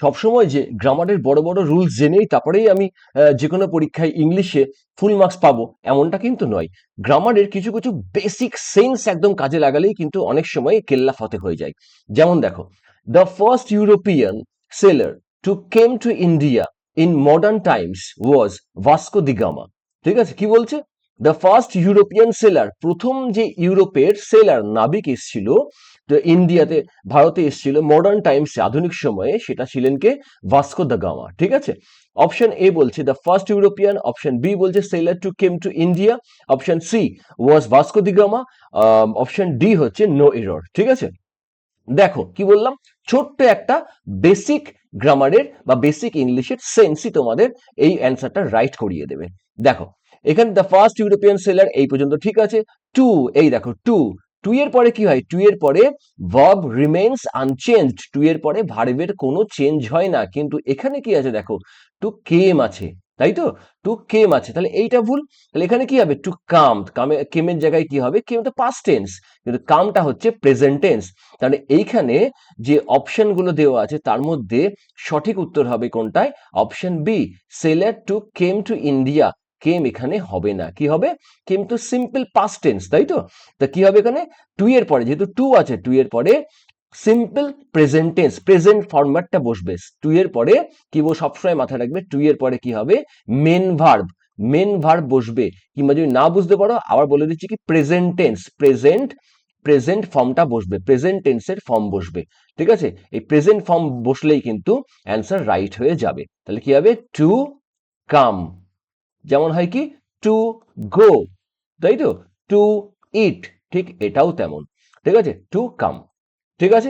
সবসময় যে গ্রামারের বড় বড় রুলস জেনেই তারপরেই আমি যে কোনো পরীক্ষায় ইংলিশে ফুল মার্কস পাবো এমনটা কিন্তু নয়। গ্রামারের কিছু কিছু বেসিক সেন্স একদম কাজে লাগালেই কিন্তু অনেক সময় কেল্লা ফতে হয়ে যায়। যেমন দেখো, the first European sailor to came to India in modern times was Vasco দি গামা। ঠিক আছে, কি বলছে? দ্য ফার্স্ট ইউরোপিয়ান সেলার, প্রথম যে ইউরোপের সেলার নাবিক এসেছিল তো ইন্ডিয়াতে, ভারতে এসেছিল মডার্ন টাইমস আধুনিক সময়ে, সেটা ছিলেন কে? Vasco da Gama. ঠিক আছে, অপশন এ বলছে the first European, option B বলছে sailor to came to India, option C was Vasco the Gama, option D হচ্ছে নো এরর। ঠিক আছে, দেখো কি বললাম, ছোট্ট একটা বেসিক গ্রামারের বা বেসিক ইংলিশের সেন্সই তোমাদের এই অ্যান্সারটা রাইট করিয়ে দেবে। দেখো এখানে দ্য ফার্স্ট ইউরোপিয়ান সেলার এই পর্যন্ত ঠিক আছে। টু, এই দেখো টু, টু এর পরে কি হয়? টু এর পরে ভার্ব রিমেইনস আনচেঞ্জড, টু এর পরে ভার্বের কোনো চেঞ্জ হয় না, কিন্তু এখানে কি আছে দেখো, টু কেম আছে, তাই তো? টু কেম আছে, তাহলে এইটা ভুল। তাহলে এখানে কি হবে? টু কাম, কেমের জায়গায় কি হবে? কেম তো পাস্ট টেন্স, কিন্তু কামটা হচ্ছে প্রেজেন্ট টেন্স। তাহলে এইখানে যে অপশনগুলো দেওয়া আছে তার মধ্যে সঠিক উত্তর হবে কোনটায়? Option B, sailor to came to India. Came এখানে হবে না, কি হবে? কেম তো সিম্পল পাস্ট টেন্স, তাই তো? তা কি হবে এখানে? টু এর পরে যেহেতু টু আছে, টু এর পরে সিম্পল প্রেজেন্ট টেন্স, প্রেজেন্ট ফরম্যাটটা বসবে। টু এর পরে কি সবসময় মাথায় রাখবে, টু এর পরে কি হবে? মেন ভার্ব, মেন ভার্ব বসবে। কিংবা যদি না বুঝতে পারো আবার বলে দিচ্ছি কি, প্রেজেন্ট টেন্স, প্রেজেন্ট ফর্মটা বসবে, প্রেজেন্ট টেন্সের ফর্ম বসবে। ঠিক আছে, এই প্রেজেন্ট ফর্ম বসলেই কিন্তু অ্যান্সার রাইট হয়ে যাবে। তাহলে কি হবে? To come. যেমন হয় কি, টু গো, তাই তো? টু ইট, ঠিক এটাও তেমন। ঠিক আছে, টু কাম। ঠিক আছে।